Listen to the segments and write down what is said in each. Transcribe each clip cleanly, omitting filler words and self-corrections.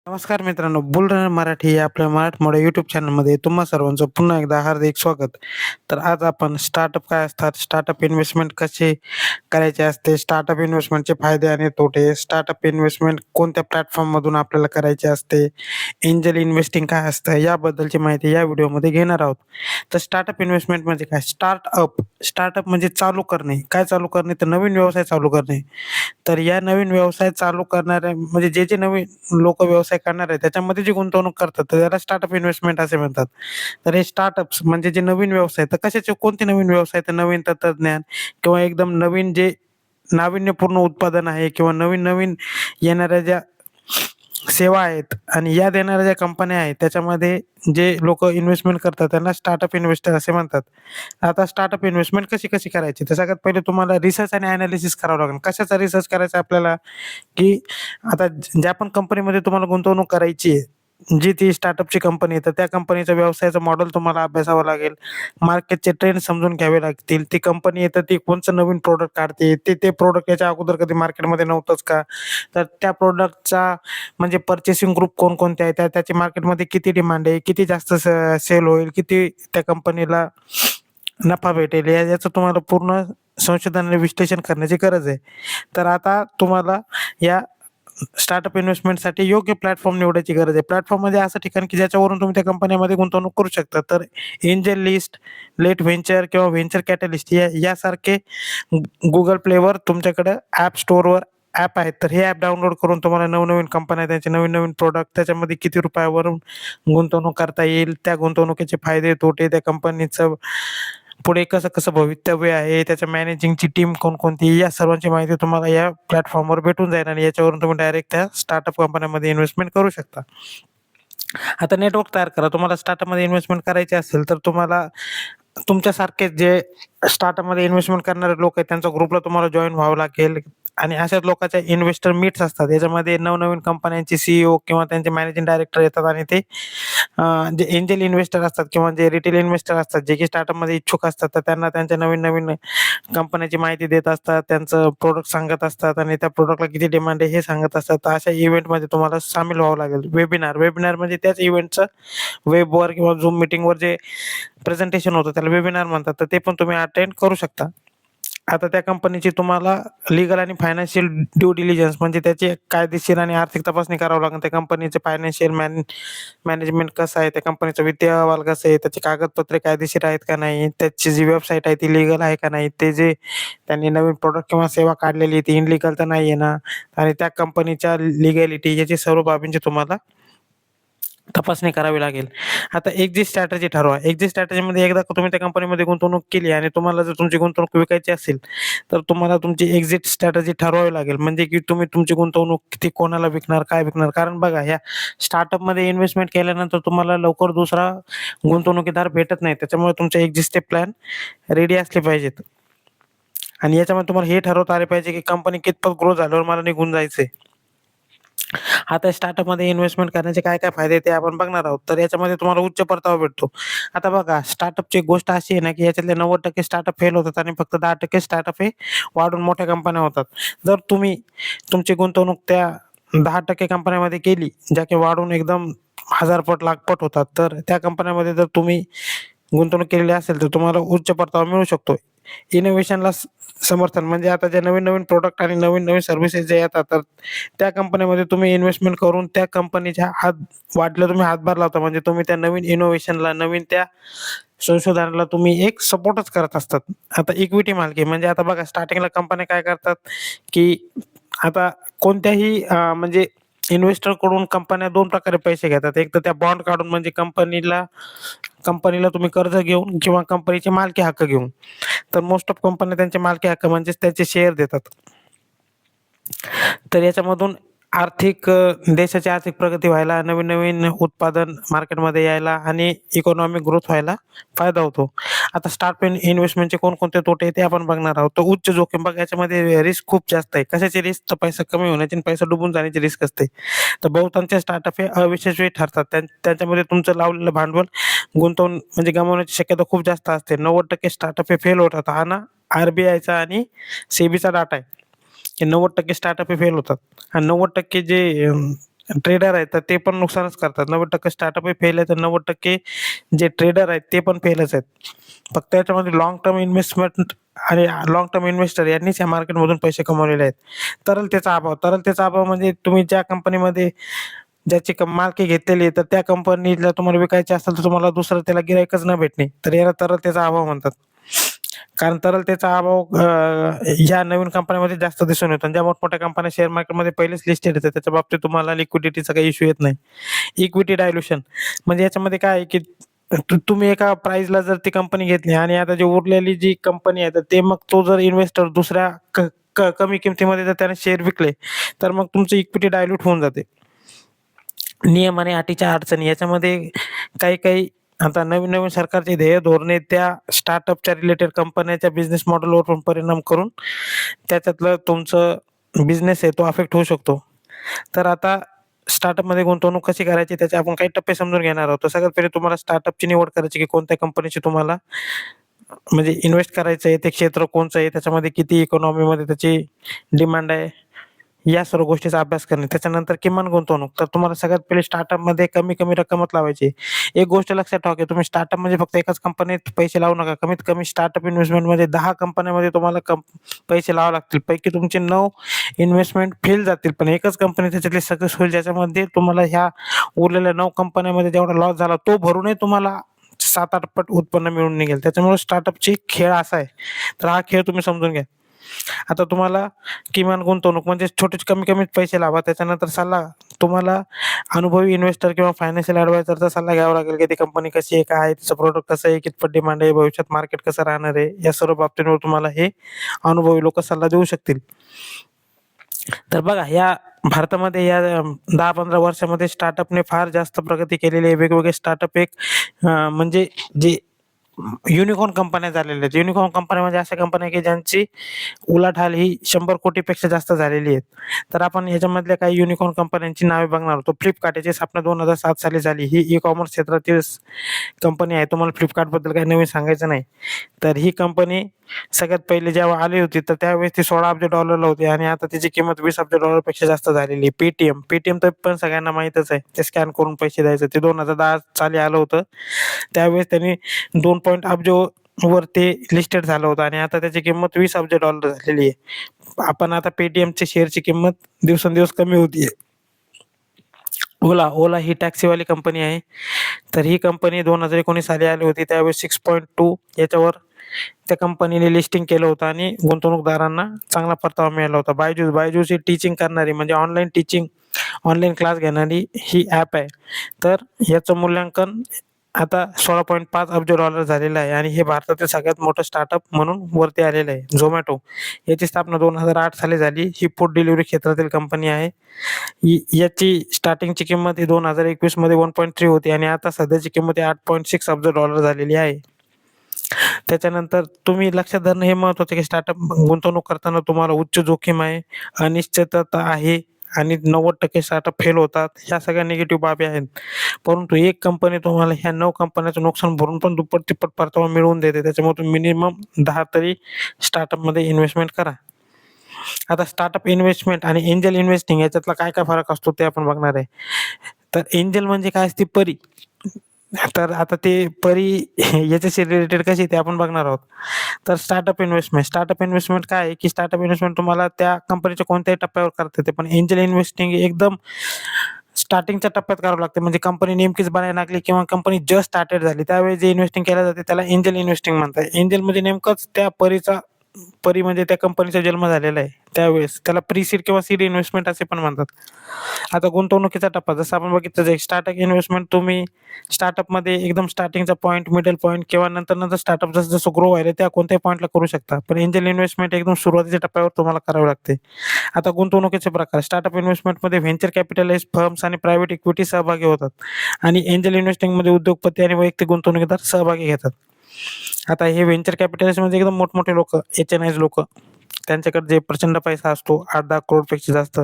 नमस्कार मित्रांनो, बुलढाणा मराठी या आपल्या मराठमोळ्या यूट्यूब चॅनलमध्ये तुम्हा सर्वांचं पुन्हा एकदा हार्दिक स्वागत. तर आज आपण स्टार्टअप काय असतात, स्टार्टअप इन्व्हेस्टमेंट कसे करायचे असते, स्टार्टअप इन्व्हेस्टमेंटचे फायदे आणि तोटे, स्टार्टअप इन्व्हेस्टमेंट कोणत्या प्लॅटफॉर्ममधून आपल्याला करायचे असते, एंजल इन्व्हेस्टिंग काय असतं, याबद्दलची माहिती या व्हिडिओमध्ये घेणार आहोत. तर स्टार्टअप इन्व्हेस्टमेंट म्हणजे काय? स्टार्टअप म्हणजे चालू करणे. काय चालू करणे? तर नवीन व्यवसाय चालू करणे. तर या नवीन व्यवसाय चालू करणाऱ्या म्हणजे जे नवीन लोक व्यवसाय करणार आहे त्याच्यामध्ये जी गुंतवणूक करतात तर त्याला स्टार्टअप इन्व्हेस्टमेंट असे म्हणतात. तर हे स्टार्टअप्स म्हणजे जे नवीन व्यवसाय तर कशाचे कोणते नवीन व्यवसाय तर नवीन तंत्रज्ञान किंवा एकदम नवीन जे नाविन्यपूर्ण उत्पादन आहे किंवा नवीन-नवीन येणाऱ्या ज्या सेवा आहेत आणि या देणाऱ्या ज्या कंपन्या आहेत त्याच्यामध्ये जे लोकं इन्व्हेस्टमेंट करतात त्यांना स्टार्टअप इन्व्हेस्टर असे म्हणतात. आता स्टार्टअप इन्व्हेस्टमेंट कशी करायची? तर सगळ्यात पहिले तुम्हाला रिसर्च आणि एनालिसिस करावं लागेल. कशाचा रिसर्च करायचा आपल्याला? की आता ज्या पण कंपनीमध्ये तुम्हाला गुंतवणूक करायची आहे, जी ती स्टार्टअपची कंपनी आहे, तर त्या कंपनीचा व्यवसायाचं मॉडेल तुम्हाला अभ्यासावं लागेल. मार्केटचे ट्रेंड समजून घ्यावे लागतील. ती कंपनी आहे तर ती कोणचं नवीन प्रॉडक्ट काढते, ते प्रॉडक्ट याच्या अगोदर कधी मार्केटमध्ये नव्हतंच का? तर त्या प्रॉडक्टचा म्हणजे पर्चेसिंग ग्रुप कोणकोणते आहेत, त्याची मार्केटमध्ये किती डिमांड आहे, किती जास्त सेल होईल, किती त्या कंपनीला नफा भेटेल, याचं तुम्हाला पूर्ण संशोधन आणि विश्लेषण करण्याची गरज आहे. तर आता तुम्हाला या स्टार्टअप इन्व्हेस्टमेंटसाठी योग्य प्लॅटफॉर्म निवडायची गरज आहे. प्लॅटफॉर्म म्हणजे असं ठिकाण की ज्याच्यावरून तुम्ही त्या कंपन्यांमध्ये गुंतवणूक करू शकता. तर एंजल लिस्ट, लेट व्हेंचर किंवा व्हेंचर कॅटलिस्ट यासारखे Google Playवर तुमच्याकडे ॲप स्टोअरवर ॲप आहेत. तर हे ॲप डाउनलोड करून तुम्हाला नवनवीन कंपन्या, त्यांचे नवीन-नवीन प्रॉडक्ट, त्याच्यामध्ये किती रुपयावरून गुंतवणूक करता येईल, त्या गुंतवणुकीचे फायदे, तोटे, त्या कंपनीचं पुढे कसं-कसं भवितव्य आहे, त्याच्या मॅनेजिंगची टीम कोणकोणती आहे, या सर्वांची माहिती तुम्हाला या प्लॅटफॉर्मवर भेटून जाईल आणि याच्यावरून तुम्ही डायरेक्ट त्या स्टार्टअप कंपन्यांमध्ये इन्व्हेस्टमेंट करू शकता. आता नेटवर्क तयार करा. तुम्हाला स्टार्टअपमध्ये इन्व्हेस्टमेंट करायची असेल, तर तुम्हाला तुमच्यासारखेच जे स्टार्टअपमध्ये इन्व्हेस्टमेंट करणारे लोक आहेत, त्यांच्या ग्रुपला तुम्हाला जॉइन व्हावं लागेल आणि अशाच लोकांच्या इन्व्हेस्टर मीट्स असतात. याच्यामध्ये नवनवीन कंपन्यांचे सीईओ किंवा त्यांचे मॅनेजिंग डायरेक्टर येतात आणि ते जे एंजल इन्व्हेस्टर असतात किंवा जे रिटेल इन्व्हेस्टर असतात, जे की स्टार्टअपमध्ये इच्छुक असतात, तर त्यांना त्यांच्या नवीन-नवीन कंपन्याची माहिती देत असतात, त्यांचं प्रॉडक्ट सांगत असतात आणि त्या प्रॉडक्टला किती डिमांड आहे हे सांगत असतात. तर अशा इव्हेंटमध्ये तुम्हाला सामील व्हावं लागेल. वेबिनार म्हणजे त्याच इव्हेंटचं वेबवर किंवा Zoom मीटिंगवर जे प्रेझेंटेशन होतं त्याला वेबिनार म्हणतात. तर ते पण तुम्ही अटेंड करू शकता. आता त्या कंपनीची तुम्हाला लीगल आणि फायनान्शियल ड्यू डिलिजन्स म्हणजे त्याची कायदेशीर आणि आर्थिक तपासणी करावं लागेल. त्या कंपनीचे फायनान्शियल मॅनेजमेंट कसं आहे, त्या कंपनीचा वित्तीय अहवाल कसं आहे, त्याची कागदपत्रे कायदेशीर आहेत का नाही, त्याची जी वेबसाईट आहे ती लीगल आहे का नाही, ते जे त्यांनी नवीन प्रॉडक्ट किंवा सेवा काढलेली आहे ती इनलीगल तर नाही आहे ना, आणि त्या कंपनीच्या लीगॅलिटी याची सर्व बाबींची तुम्हाला तपासणी करावी लागेल. आता एक्झिट स्ट्रॅटेजी ठरवा. एक्झिट स्ट्रॅटेजीमध्ये एकदा का तुम्ही त्या कंपनीमध्ये गुंतवणूक केली आणि तुम्हाला जर तुमची गुंतवणूक विकायची असेल, तर तुम्हाला तुमची एक्झिट स्ट्रॅटेजी ठरवावी लागेल. म्हणजे की तुम्ही तुमची गुंतवणूक किती कोणाला विकणार, काय विकणार? कारण बघा, ह्या स्टार्टअपमध्ये इन्व्हेस्टमेंट केल्यानंतर तुम्हाला लवकर दुसरा गुंतवणुकीदार भेटत नाही. त्याच्यामुळे तुमचे एक्झिट प्लॅन रेडी असले पाहिजेत. आणि याच्यामध्ये तुम्हाला हे ठरवता आले पाहिजे की कंपनी कितपत ग्रो झाल्यावर मला निघून जायचंय. आता स्टार्टअपमध्ये इन्व्हेस्टमेंट करण्याचे काय-काय फायदे ते आपण बघणार आहोत. तर याच्यामध्ये तुम्हाला उच्च परतावा भेटतो. आता बघा, स्टार्टअपची गोष्ट अशी आहे ना, की याच्यातले 90% स्टार्टअप फेल होतात आणि फक्त 10% स्टार्टअप हे वाढून मोठ्या कंपन्या होतात. जर तुम्ही तुमची गुंतवणूक त्या 10% कंपन्यांमध्ये केली, ज्या की वाढून एकदम 1000 पट, लाख पट होतात, तर त्या कंपन्यांमध्ये जर तुम्ही गुंतवणूक केलेली असेल, तर तुम्हाला उच्च परतावा मिळू शकतो. इनोव्हेशनला समर्थन म्हणजे आता जे नवीन-नवीन प्रॉडक्ट आणि नवीन-नवीन सर्व्हिसेस जे येतात, तर त्या कंपन्यांमध्ये तुम्ही इन्व्हेस्टमेंट करून त्या कंपनीच्या वाटलं तुम्ही हातभार लावता. म्हणजे तुम्ही त्या नवीन इनोव्हेशनला, नवीन त्या संशोधनाला तुम्ही एक सपोर्टच करत असतात. आता इक्विटी मालकी म्हणजे आता बघा, स्टार्टिंगला कंपन्या काय करतात, की आता कोणत्याही म्हणजे इन्व्हेस्टरकडून कंपन्या 2 प्रकारे पैसे घेतात. एक तर त्या बॉन्ड काढून म्हणजे कंपनीला कंपनीला तुम्ही कर्ज घेऊन किंवा कंपनीचे मालकी हक्क घेऊन. तर मोस्ट ऑफ कंपन्या त्यांचे मालकी हक्क म्हणजेच त्याचे शेअर देतात. तर याच्यामधून देशाची आर्थिक प्रगती व्हायला, नवीन-नवीन उत्पादन मार्केटमध्ये यायला आणि इकॉनॉमिक ग्रोथ व्हायला फायदा होतो. आता स्टार्टअप इन्व्हेस्टमेंटचे कोणकोणते तोटे आहे ते आपण बघणार आहोत. तर उच्च जोखीम बघा, याच्यामध्ये रिस्क खूप जास्त आहे. कशाची रिस्क? तर पैसा कमी होण्याची आणि पैसा डुबून जाण्याची रिस्क असते. तर बहुतांश स्टार्टअप हे अयशस्वी ठरतात. त्यांच्यामध्ये तुमचं लावलेलं भांडवल म्हणजे गमावण्याची शक्यता खूप जास्त असते. 90% स्टार्टअप हे फेल होतात. हा ना आर-बी-आयचा आणि सेबीचा डाटा आहे. की 90% स्टार्टअप हे फेल होतात आणि 90% जे ट्रेडर आहेत तर ते पण नुकसानच करतात. 90% स्टार्टअपही फेल आहे, तर 90% जे ट्रेडर आहेत ते पण फेलच आहेत. फक्त याच्यामध्ये लाँग टर्म इन्व्हेस्टमेंट आणि लाँग टर्म इन्व्हेस्टर यांनीच या मार्केटमधून पैसे कमवलेले आहेत. तरलतेचा अभाव म्हणजे तुम्ही ज्या कंपनीमध्ये ज्याची मालकी घेतलेली आहे, तर त्या कंपनीला तुम्हाला विकायची असेल तर तुम्हाला दुसरं त्याला गिराईकच न भेटणे, तर याला तरलतेचा अभाव म्हणतात. कारण तरलतेचा अभाव ह्या नवीन कंपन्यांमध्ये जास्त दिसून येतो आणि ज्या मोठमोठ्या कंपन्या शेअर मार्केटमध्ये पहिलेच लिस्टेड आहेत, त्याच्या बाबतीत तुम्हाला लिक्विडिटीचा काही इश्यू येत नाही. इक्विटी डायल्युशन म्हणजे याच्यामध्ये काय आहे, की तुम्ही एका प्राइसला जर ती कंपनी घेतली आणि आता जी उरलेली जी कंपनी आहे, तर ते मग तो जर इन्व्हेस्टर दुसऱ्या कमी किमतीमध्ये जर त्याने शेअर विकले, तर मग तुमचं इक्विटी डायल्यूट होऊन जाते. नियम आणि अटीच्या अडचणी याच्यामध्ये काही आता नवीन-नवीन सरकारचे ध्येय धोरणे त्या स्टार्टअपच्या रिलेटेड कंपन्याच्या बिझनेस मॉडेलवर पण परिणाम करून त्याच्यातलं तुमचं बिझनेस आहे तो अफेक्ट होऊ शकतो. तर आता स्टार्टअपमध्ये गुंतवणूक कशी करायची त्याचे आपण काही टप्पे समजून घेणार आहोत. तर सगळ्यात पहिले तुम्हाला स्टार्टअपची निवड करायची, की कोणत्या कंपनीची तुम्हाला म्हणजे इन्व्हेस्ट करायचं आहे, ते क्षेत्र कोणचं आहे, त्याच्यामध्ये किती इकॉनॉमीमध्ये त्याची डिमांड आहे, या सर्व गोष्टीचा अभ्यास करणे. त्याच्यानंतर किमान गुंतवणूक. तर तुम्हाला सगळ्यात पहिले स्टार्टअपमध्ये कमी-कमी रक्कमच लावायची. एक गोष्ट लक्षात ठेवा, की तुम्ही स्टार्टअप म्हणजे फक्त एकाच कंपनीत पैसे लावू नका. कमीत कमी स्टार्टअप इन्व्हेस्टमेंटमध्ये 10 कंपन्यांमध्ये तुम्हाला पैसे लावावे लागतील. पैकी तुमचे 9 इन्व्हेस्टमेंट फेल जातील, पण एकच कंपनी त्याच्यातली सक्सेस होईल, ज्याच्यामध्ये तुम्हाला ह्या उरलेल्या 9 कंपन्यांमध्ये जेवढा लॉस झाला, तो भरूनही तुम्हाला 7-8 पट उत्पन्न मिळून निघेल. त्याच्यामुळे स्टार्टअपची खेळ असा आहे. तर हा खेळ तुम्ही समजून घ्या. आता तुम्हाला किमान गुंतवणूक म्हणजे छोटे कमी-कमीत पैसे लावा. त्याच्यानंतर सल्ला तुम्हाला अनुभवी इन्व्हेस्टर किंवा फायनान्शियल ॲडवायझरचा सल्ला घ्यावा लागेल, की ती कंपनी कशी आहे, काय आहे, तिचं प्रॉडक्ट कसं आहे, कितपत डिमांड आहे, भविष्यात मार्केट कसं राहणार आहे, या सर्व बाबतींवर तुम्हाला हे अनुभवी लोक सल्ला देऊ शकतील. तर बघा ह्या भारतामध्ये या 10-15 वर्षामध्ये स्टार्टअपने फार जास्त प्रगती केलेली आहे. वेगवेगळे स्टार्टअप एक म्हणजे जे युनिकॉर्न कंपन्या झालेल्या आहेत. युनिकॉर्न कंपन्या म्हणजे अशा कंपन्या की ज्यांची उलाढाल ही 100 कोटीपेक्षा जास्त झालेली आहे. तर आपण ह्याच्यामधल्या काही युनिकॉर्न कंपन्यांची नावे बघणार आहोत. फ्लिपकार्ट याची स्थापना 2007 साली झाली. ही ई-कॉमर्स क्षेत्रातील कंपनी आहे. तुम्हाला फ्लिपकार्टबद्दल काही नवीन सांगायचं नाही. तर ही कंपनी सगळ्यात पहिले जेव्हा आली होती, तर त्यावेळेस ती $16 अब्ज होती आणि आता तिची किंमत $20 अब्ज पेक्षा जास्त झालेली आहे. पेटीएम तर पण सगळ्यांना माहीतच आहे. ते स्कॅन करून पैसे द्यायचं. ते 2010 साली आलं होतं. त्यावेळेस त्यांनी 2 अब्ज वर ते लिस्टेड झालं होतं आणि आता त्याची किंमत $20 अब्ज झालेली आहे. आपण आता पेटीएमची शेअरची किंमत दिवसेंदिवस कमी होतीये. ओला ही टॅक्सीवाली कंपनी आहे. तर ही कंपनी 2019 साली आली होती. त्यावेळेस 6.2 याच्यावर त्या कंपनीने लिस्टिंग केलं होतं आणि गुंतवणूकदारांना चांगला परतावा मिळाला होता. बायजूस ही टीचिंग करणारी म्हणजे ऑनलाईन क्लास घेणारी ही ॲप आहे. तर याचं मूल्यांकन आता $16.5 अब्ज झालेलं आहे आणि हे भारतातील सगळ्यात मोठं स्टार्टअप म्हणून वरती आलेलं आहे. Zomato याची स्थापना 2008 साली झाली. ही फूड डिलिव्हरी क्षेत्रातील कंपनी आहे. याची स्टार्टिंगची किंमत ही 2021 मध्ये 1.3 होती आणि आता सध्याची किंमत $8.6 अब्ज झालेली आहे. त्याच्यानंतर तुम्ही लक्षात धरणं हे महत्त्वाचं आहे, की स्टार्टअप गुंतवणूक करताना तुम्हाला उच्च जोखीम आहे, अनिश्चितता आहे आणि 90% स्टार्टअप फेल होतात. ह्या सगळ्या निगेटिव्ह बाबी आहेत. परंतु एक कंपनी तुम्हाला ह्या 9 कंपन्यांचं नुकसान भरून पण दुप्पट-तिप्पट परतावा मिळवून देते. त्याच्यामुळे तुम्ही मिनिमम 10 तरी स्टार्टअपमध्ये इन्व्हेस्टमेंट करा. आता स्टार्टअप इन्व्हेस्टमेंट आणि एंजल इन्व्हेस्टिंग याच्यातला काय-काय फरक असतो ते आपण बघणार आहे. तर एंजल म्हणजे काय असते परी. तर आता ते परी याच्याशी रिलेटेड कशी ते आपण बघणार आहोत. तर स्टार्टअप इन्व्हेस्टमेंट काय आहे, की स्टार्टअप इन्व्हेस्टमेंट तुम्हाला त्या कंपनीच्या कोणत्याही टप्प्यावर करता येते. पण एंजल इन्व्हेस्टिंग एकदम स्टार्टिंगच्या टप्प्यात करावं लागते. म्हणजे कंपनी नेमकीच बनायला लागली किंवा कंपनी जस्ट स्टार्टेड झाली त्यावेळी जे इन्व्हेस्टिंग केलं जाते त्याला एंजल इन्व्हेस्टिंग म्हणतात. एंजल म्हणजे नेमकंच त्या परी म्हणजे त्या कंपनीचा जन्म झालेला आहे त्यावेळेस. त्याला प्री सीड किंवा सीड इन्व्हेस्टमेंट असे पण म्हणतात. आता गुंतवणुकीचा टप्पा जसं आपण बघितलं स्टार्टअप इन्व्हेस्टमेंट तुम्ही स्टार्टअपमध्ये एकदम स्टार्टिंगचा पॉईंट, मिडल पॉईंट किंवा नंतर स्टार्टअप जसं ग्रो व्हायला त्या कोणत्याही पॉईंटला करू शकता. पण एंजल इन्व्हेस्टमेंट एकदम सुरुवातीच्या टप्प्यावर तुम्हाला करावे लागते. आता गुंतवणुकीचे प्रकार स्टार्टअप इन्व्हेस्टमेंटमध्ये व्हेंचर कॅपिटलिस्ट फर्म्स आणि प्रायव्हेट इक्विटी सहभागी होतात आणि एंजल इन्व्हेस्टिंगमध्ये उद्योगपती आणि वैयक्तिक गुंतवणूकदार सहभागी घेतात. आता हे व्हेंचर कॅपिटलिस्ट म्हणजे एकदम मोठमोठे लोक, HNIs लोक, त्यांच्याकडे जे प्रचंड पैसा असतो 8-10 करोडपेक्षा जास्त.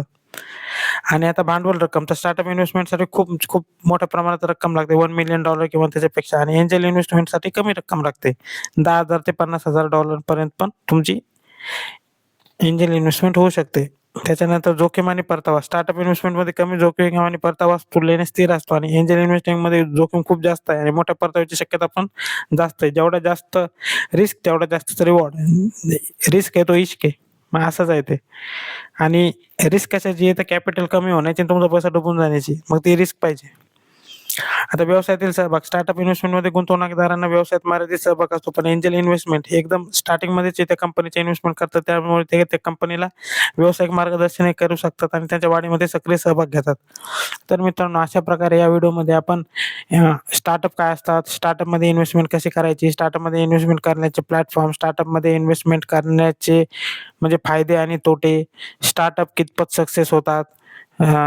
आणि आता भांडवल रक्कम तर स्टार्टअप इन्व्हेस्टमेंटसाठी खूप खूप मोठ्या प्रमाणात रक्कम लागते. $1 मिलियन किंवा त्याच्यापेक्षा आणि एंजल इन्व्हेस्टमेंटसाठी कमी रक्कम लागते. $10,000 ते $50,000 पर्यंत पण तुमची एंजल इन्व्हेस्टमेंट होऊ शकते. त्याच्यानंतर जोखीम आणि परतावा. स्टार्टअप इन्व्हेस्टमेंटमध्ये कमी जोखीम आणि परतावा तुलनेने स्थिर असतो आणि एंजल इन्व्हेस्टिंगमध्ये जोखीम खूप जास्त आहे आणि मोठ्या परताव्याची शक्यता पण जास्त आहे. जेवढा जास्त रिस्क तेवढा जास्तच रिवॉर्ड. रिस्क आहे तो इश्क आहे. मग असंच आहे ते. आणि रिस्क कशाची आहे तर कॅपिटल कमी होण्याची आणि तुमचा पैसा डुबून जाण्याची. मग ती रिस्क पाहिजे. आता व्यवसायातील सहभाग. स्टार्टअप इन्व्हेस्टमेंटमध्ये गुंतवणूकदारांना व्यवसायात मर्यादित सहभाग असतो. पण एंजल इन्व्हेस्टमेंट हे एकदम स्टार्टिंगमध्येच त्या कंपनीचे इन्व्हेस्टमेंट करतात. त्यामुळे ते त्या कंपनीला व्यावसायिक मार्गदर्शनही करू शकतात आणि त्यांच्या वाढीमध्ये सक्रिय सहभाग घेतात. तर मित्रांनो, अशा प्रकारे या व्हिडिओमध्ये आपण स्टार्टअप काय असतात, स्टार्टअपमध्ये इन्व्हेस्टमेंट कशी करायची, स्टार्टअपमध्ये इन्व्हेस्टमेंट करण्याचे प्लॅटफॉर्म, स्टार्टअपमध्ये इन्व्हेस्टमेंट करण्याचे म्हणजे फायदे आणि तोटे, स्टार्टअप कितपत सक्सेस होतात,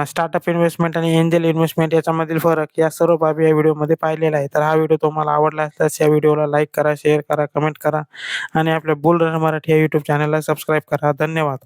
स्टार्टअप इन्व्हेस्टमेंट आणि एंजल इन्व्हेस्टमेंट याच्यामधील फरक, या सर्व बाबी या व्हिडिओमध्ये पाहिलेला आहे. तर हा व्हिडिओ तुम्हाला आवडला असल्यास या व्हिडिओला लाईक करा, शेअर करा, कमेंट करा आणि आपल्या बुलरन मराठी या यूट्यूब चॅनलला सबस्क्राईब करा. धन्यवाद.